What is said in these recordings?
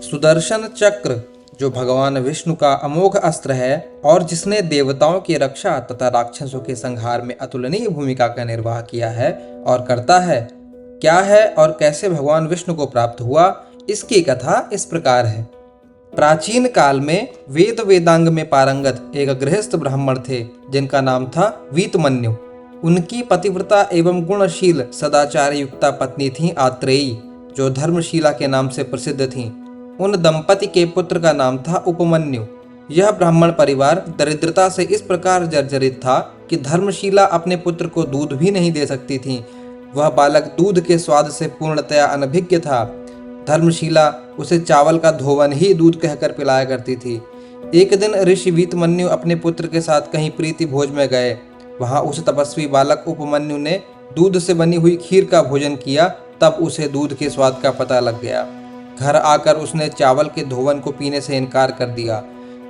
सुदर्शन चक्र जो भगवान विष्णु का अमोघ अस्त्र है और जिसने देवताओं की रक्षा तथा राक्षसों के संहार में अतुलनीय भूमिका का निर्वाह किया है और करता है, क्या है और कैसे भगवान विष्णु को प्राप्त हुआ, इसकी कथा इस प्रकार है। प्राचीन काल में वेदांग में पारंगत एक गृहस्थ ब्राह्मण थे जिनका नाम था वीतमन्यु। उनकी पतिव्रता एवं गुणशील सदाचार युक्ता पत्नी थी आत्रेयी, जो धर्मशीला के नाम से प्रसिद्ध थीं। उन दंपति के पुत्र का नाम था उपमन्यु। यह ब्राह्मण परिवार दरिद्रता से इस प्रकार जर्जरित था कि धर्मशीला अपने पुत्र को दूध भी नहीं दे सकती थी। वह बालक दूध के स्वाद से पूर्णतया अनभिज्ञ था। धर्मशीला उसे चावल का धोवन ही दूध कहकर पिलाया करती थी। एक दिन ऋषि वीतमन्यु अपने पुत्र के साथ कहीं प्रीति भोज में गए। वहां उस तपस्वी बालक उपमन्यु ने दूध से बनी हुई खीर का भोजन किया। तब उसे दूध के स्वाद का पता लग गया। घर आकर उसने चावल के धोवन को पीने से इनकार कर दिया।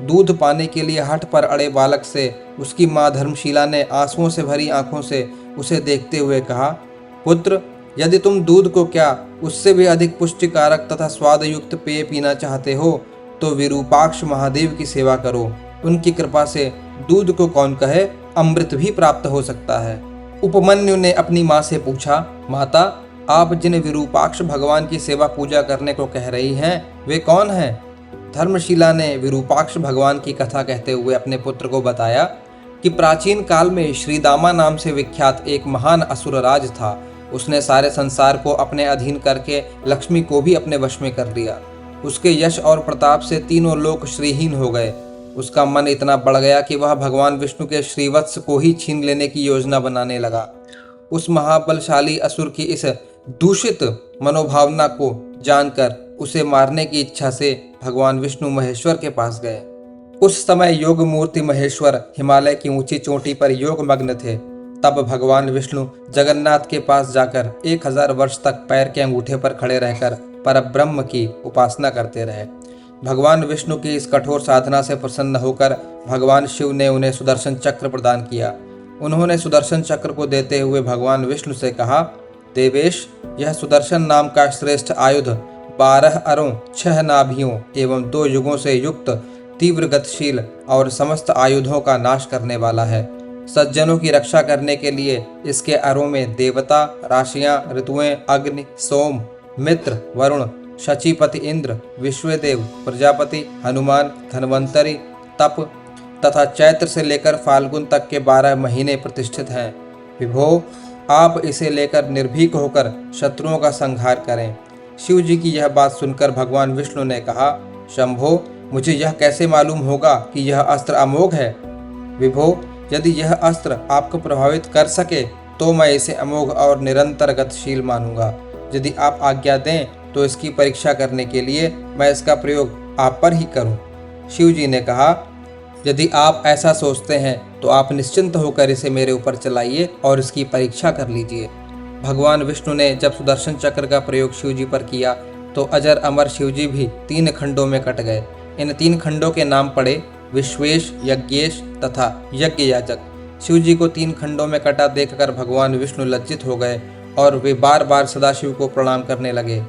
दूध पाने के लिए हठ पर अड़े बालक से उसकी मां धर्मशीला ने आंसुओं से भरी आंखों से उसे देखते हुए कहा, पुत्र, यदि तुम दूध को क्या उससे भी अधिक पुष्टिकारक तथा स्वादयुक्त पेय पीना चाहते हो तो विरूपाक्ष महादेव की सेवा करो। उनकी कृपा से दूध को कौन कहे, अमृत भी प्राप्त हो सकता है। उपमन्यु ने अपनी माँ से पूछा, माता, आप जिन विरूपाक्ष भगवान की सेवा पूजा करने को कह रही हैं वे कौन हैं? धर्मशीला ने विरूपाक्ष भगवान की कथा कहते हुए अपने पुत्र को बताया कि प्राचीन काल में श्रीदामा नाम से विख्यात एक महान असुरराज था। उसने सारे संसार को अपने अधीन करके लक्ष्मी को भी अपने वश में कर लिया। उसके यश और प्रताप से तीनों लोक श्रीहीन हो गए। उसका मन इतना बढ़ गया कि वह भगवान विष्णु के श्रीवत्स को ही छीन लेने की योजना बनाने लगा। उस महाबलशाली असुर की इस दूषित मनोभावना को जानकर उसे मारने की इच्छा से भगवान विष्णु महेश्वर के पास गए। उस समय योग मूर्ति महेश्वर हिमालय की ऊंची चोटी पर योग मग्न थे। तब भगवान विष्णु जगन्नाथ के पास जाकर 1000 वर्ष तक पैर के अंगूठे पर खड़े रहकर परब्रह्म की उपासना करते रहे। भगवान विष्णु की इस कठोर साधना से प्रसन्न होकर भगवान शिव ने उन्हें सुदर्शन चक्र प्रदान किया। उन्होंने सुदर्शन चक्र को देते हुए भगवान विष्णु से कहा, देवेश, यह सुदर्शन नाम का श्रेष्ठ आयुध 12 अरों 6 नाभियों एवं 2 युगों से युक्त तीव्र गतिशील और समस्त आयुधों का नाश करने वाला है। सज्जनों की रक्षा करने के लिए इसके अरों में देवता, राशियां, ऋतुएं, अग्नि, सोम, मित्र, वरुण, शचीपति इंद्र, विश्वदेव, प्रजापति, हनुमान, धन्वंतरि, तप तथा चैत्र से लेकर फाल्गुन तक के 12 महीने प्रतिष्ठित हैं। विभो, आप इसे लेकर निर्भीक होकर शत्रुओं का संहार करें। शिव जी की यह बात सुनकर भगवान विष्णु ने कहा, शंभो, मुझे यह कैसे मालूम होगा कि यह अस्त्र अमोघ है? विभो, यदि यह अस्त्र आपको प्रभावित कर सके तो मैं इसे अमोघ और निरंतर गतिशील मानूंगा। यदि आप आज्ञा दें तो इसकी परीक्षा करने के लिए मैं इसका प्रयोग आप पर ही करूं। शिव जी ने कहा, यदि आप ऐसा सोचते हैं तो आप निश्चिंत होकर इसे मेरे ऊपर चलाइए और इसकी परीक्षा कर लीजिए। भगवान विष्णु ने जब सुदर्शन चक्र का प्रयोग शिव जी पर किया तो अजर अमर शिव जी भी 3 खंडों में कट गए। इन 3 खंडों के नाम पड़े विश्वेश, यज्ञेश तथा यज्ञ याजक। शिव जी को 3 खंडों में कटा देखकर भगवान विष्णु लज्जित हो गए और वे बार बार सदाशिव को प्रणाम करने लगे।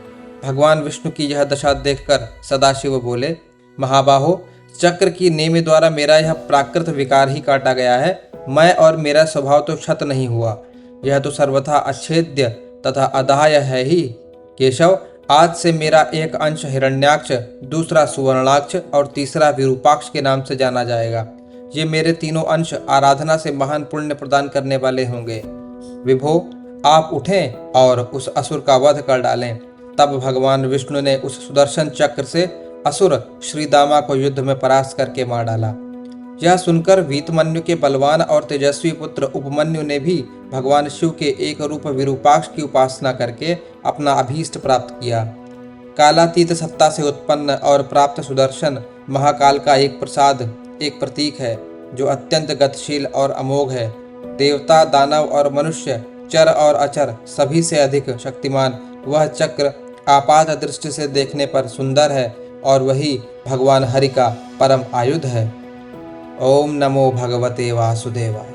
भगवान विष्णु की यह दशा देखकर सदाशिव बोले, महाबाहो, चक्र की नेमी द्वारा मेरा यह प्राकृत विकार ही काटा गया है। मैं और मेरा स्वभाव तो क्षत नहीं हुआ, यह तो सर्वथा अच्छेद्य तथा अदाह्य है ही। केशव, आज से मेरा एक अंश हिरण्याक्ष, दूसरा सुवर्णाक्ष और तीसरा विरूपाक्ष के नाम से जाना जाएगा। ये मेरे तीनों अंश आराधना से महान पुण्य प्रदान करने वाले होंगे। विभो, आप उठें और उस असुर का वध कर डालें। तब भगवान विष्णु ने उस सुदर्शन चक्र से असुर श्रीदामा को युद्ध में परास्त करके मार डाला। यह सुनकर वीतमन्यु के बलवान और तेजस्वी पुत्र उपमन्यु ने भी भगवान शिव के एक रूप विरूपाक्ष की उपासना करके अपना अभीष्ट प्राप्त किया। कालातीत सत्ता से उत्पन्न और प्राप्त सुदर्शन महाकाल का एक प्रसाद, एक प्रतीक है जो अत्यंत गतिशील और अमोघ है। देवता, दानव और मनुष्य, चर और अचर सभी से अधिक शक्तिमान वह चक्र आपात दृष्टि से देखने पर सुंदर है और वही भगवान हरि का परम आयुध है। ओम नमो भगवते वासुदेवाय।